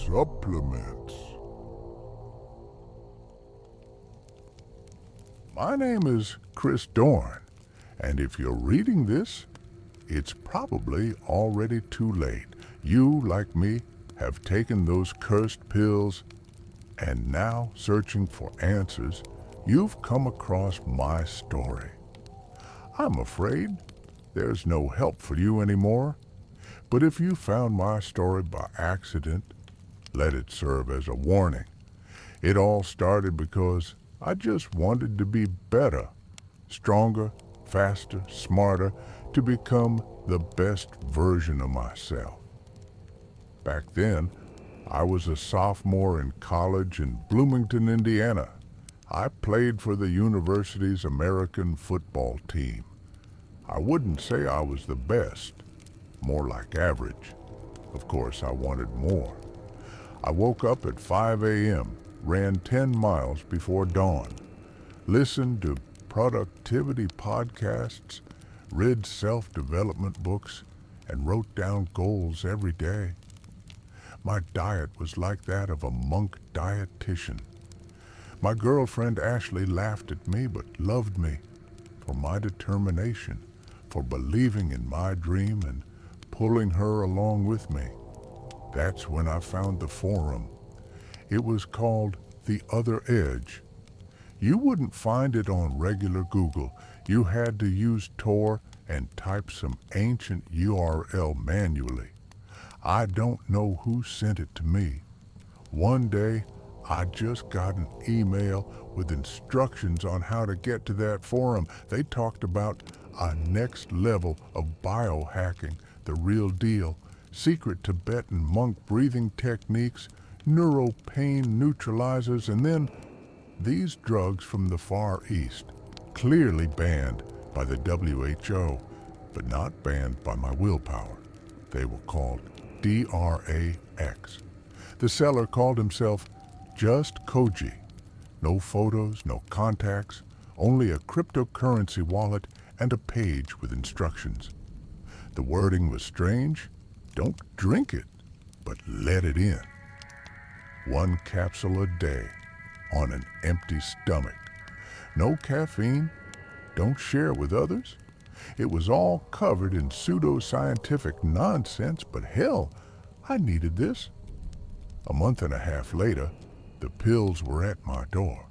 supplements. My name is Chris Dorn, and if you're reading this, it's probably already too late. You, like me, have taken those cursed pills, and now, searching for answers, you've come across my story. I'm afraid there's no help for you anymore, but if you found my story by accident, let it serve as a warning. It all started because I just wanted to be better, stronger, faster, smarter, to become the best version of myself. Back then, I was a sophomore in college in Bloomington, Indiana. I played for the university's American football team. I wouldn't say I was the best, more like average. Of course, I wanted more. I woke up at 5 a.m., ran 10 miles before dawn, listened to productivity podcasts, read self-development books, and wrote down goals every day. My diet was like that of a monk dietitian. My girlfriend Ashley laughed at me but loved me for my determination, for believing in my dream and pulling her along with me. That's when I found the forum. It was called The Other Edge. You wouldn't find it on regular Google. You had to use Tor and type some ancient URL manually. I don't know who sent it to me. One day, I just got an email with instructions on how to get to that forum. They talked about a next level of biohacking, the real deal, secret Tibetan monk breathing techniques, neuropain neutralizers, and then these drugs from the Far East, clearly banned by the WHO, but not banned by my willpower. They were called DRAX. The seller called himself Just Koji. No photos, no contacts, only a cryptocurrency wallet and a page with instructions. The wording was strange. Don't drink it, but let it in. 1 capsule a day on an empty stomach. No caffeine. Don't share with others. It was all covered in pseudoscientific nonsense, but hell, I needed this. A month and a half later, the pills were at my door.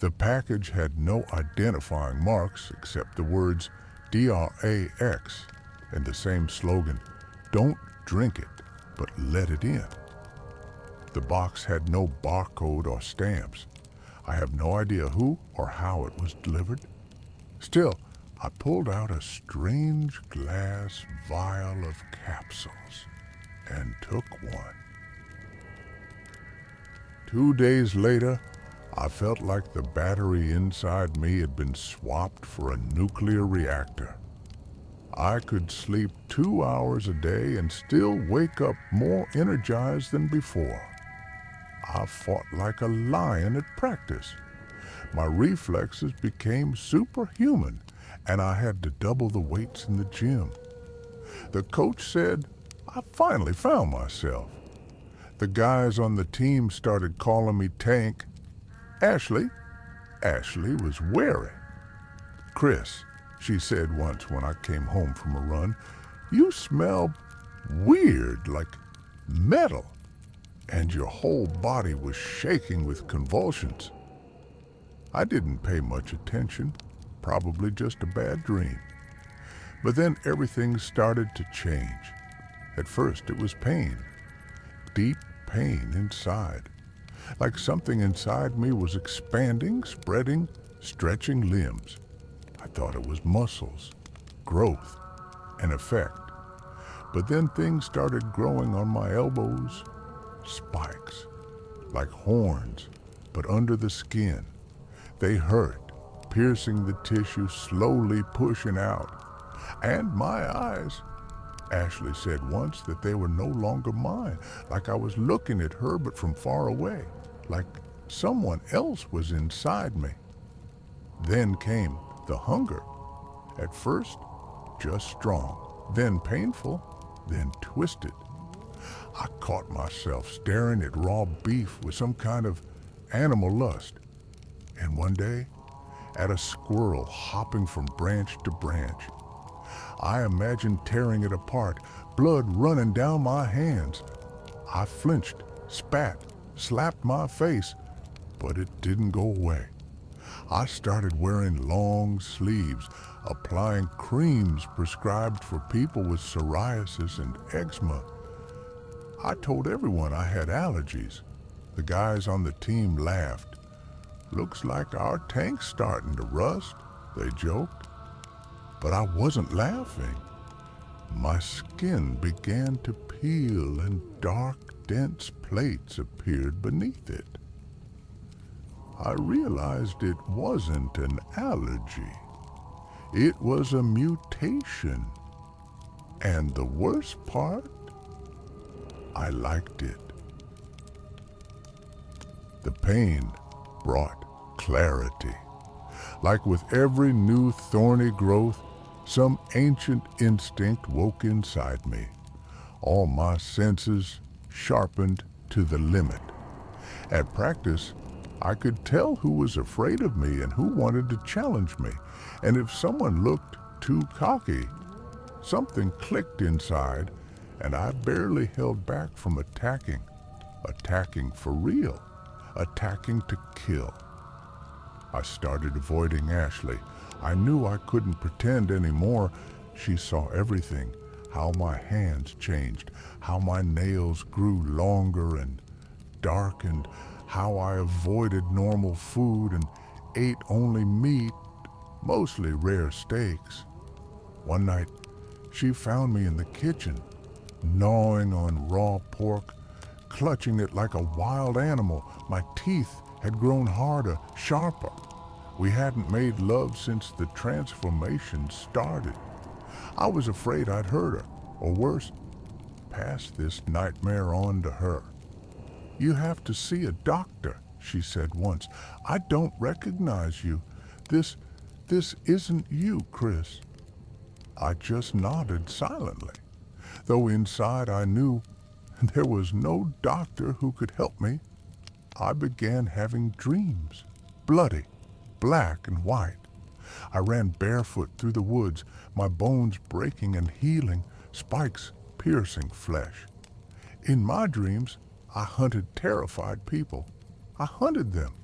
The package had no identifying marks except the words DRAX and the same slogan, "Don't drink it, but let it in." The box had no barcode or stamps. I have no idea who or how it was delivered. Still, I pulled out a strange glass vial of capsules and took one. 2 days later, I felt like the battery inside me had been swapped for a nuclear reactor. I could sleep 2 hours a day and still wake up more energized than before. I fought like a lion at practice. My reflexes became superhuman, and I had to double the weights in the gym. The coach said I finally found myself. The guys on the team started calling me Tank. Ashley was wary. "Chris," she said once when I came home from a run, "you smell weird, like metal." And your whole body was shaking with convulsions. I didn't pay much attention, probably just a bad dream. But then everything started to change. At first it was pain, deep pain inside, like something inside me was expanding, spreading, stretching limbs. I thought it was muscles, growth, an effect. But then things started growing on my elbows, spikes, like horns, but under the skin. They hurt, piercing the tissue, slowly pushing out. And my eyes. Ashley said once that they were no longer mine, like I was looking at her but from far away, like someone else was inside me. Then came the hunger. At first, just strong, then painful, then twisted. I caught myself staring at raw beef with some kind of animal lust. And one day, at a squirrel hopping from branch to branch, I imagined tearing it apart, blood running down my hands. I flinched, spat, slapped my face, but it didn't go away. I started wearing long sleeves, applying creams prescribed for people with psoriasis and eczema. I told everyone I had allergies. The guys on the team laughed. "Looks like our tank's starting to rust," they joked. But I wasn't laughing. My skin began to peel and dark, dense plates appeared beneath it. I realized it wasn't an allergy. It was a mutation. And the worst part, I liked it. The pain brought clarity. Like with every new thorny growth, some ancient instinct woke inside me. All my senses sharpened to the limit. At practice, I could tell who was afraid of me and who wanted to challenge me. And if someone looked too cocky, something clicked inside, and I barely held back from attacking. Attacking for real. Attacking to kill. I started avoiding Ashley. I knew I couldn't pretend anymore. She saw everything. How my hands changed, how my nails grew longer and darkened, how I avoided normal food and ate only meat, mostly rare steaks. One night, she found me in the kitchen, gnawing on raw pork, clutching it like a wild animal. My teeth had grown harder, sharper. We hadn't made love since the transformation started. I was afraid I'd hurt her, or worse, pass this nightmare on to her. "You have to see a doctor," she said once. "I don't recognize you. This isn't you, Chris." I just nodded silently, though inside I knew there was no doctor who could help me. I began having dreams, bloody, black and white. I ran barefoot through the woods, my bones breaking and healing, spikes piercing flesh. In my dreams, I hunted terrified people. I hunted them.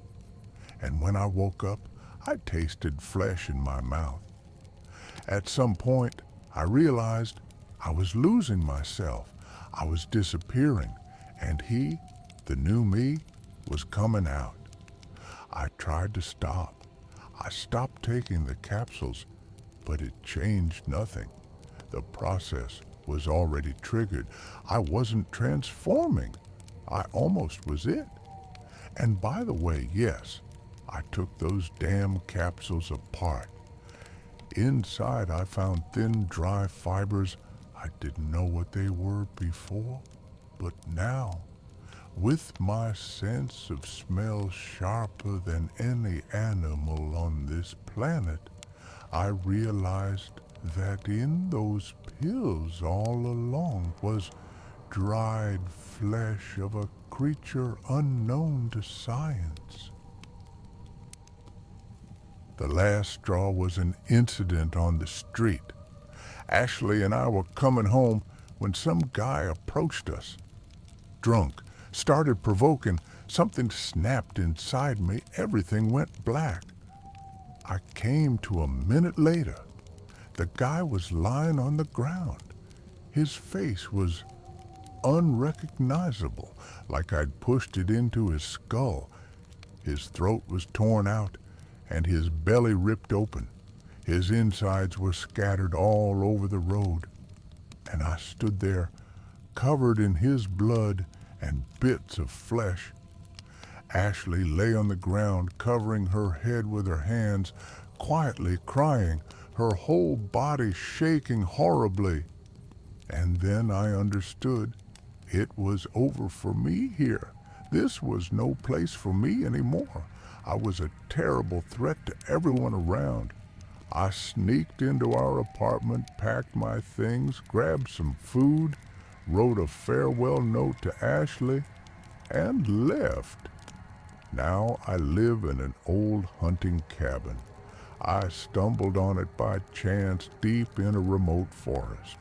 And when I woke up, I tasted flesh in my mouth. At some point, I realized I was losing myself. I was disappearing, and he, the new me, was coming out. I tried to stop. I stopped taking the capsules, but it changed nothing. The process was already triggered. I wasn't transforming. I almost was it. And by the way, yes, I took those damn capsules apart. Inside, I found thin, dry fibers. I didn't know what they were before, but now, with my sense of smell sharper than any animal on this planet, I realized that in those pills all along was dried flesh of a creature unknown to science. The last straw was an incident on the street. Ashley and I were coming home when some guy approached us. Drunk, started provoking, something snapped inside me, everything went black. I came to a minute later. The guy was lying on the ground. His face was unrecognizable, like I'd pushed it into his skull. His throat was torn out, and his belly ripped open. His insides were scattered all over the road, and I stood there, covered in his blood and bits of flesh. Ashley lay on the ground, covering her head with her hands, quietly crying, her whole body shaking horribly. And then I understood it was over for me here. This was no place for me anymore. I was a terrible threat to everyone around. I sneaked into our apartment, packed my things, grabbed some food, wrote a farewell note to Ashley and left. Now I live in an old hunting cabin. I stumbled on it by chance deep in a remote forest.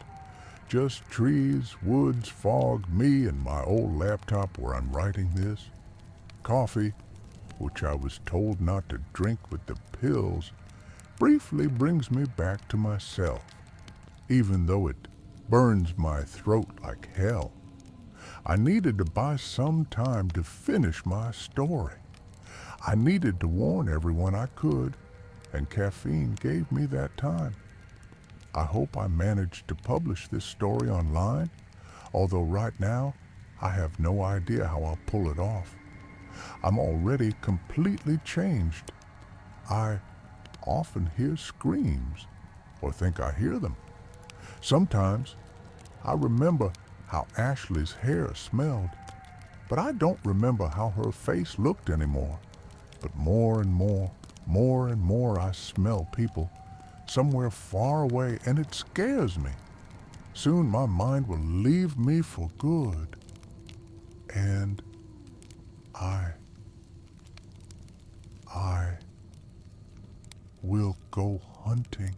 Just trees, woods, fog, me and my old laptop where I'm writing this. Coffee, which I was told not to drink with the pills, briefly brings me back to myself, even though it burns my throat like hell. I needed to buy some time to finish my story. I needed to warn everyone I could, and caffeine gave me that time. I hope I managed to publish this story online, although right now I have no idea how I'll pull it off. I'm already completely changed. I often hear screams, or think I hear them. Sometimes I remember how Ashley's hair smelled, but I don't remember how her face looked anymore. But more and more I smell people somewhere far away, and it scares me. Soon my mind will leave me for good, and I will go hunting.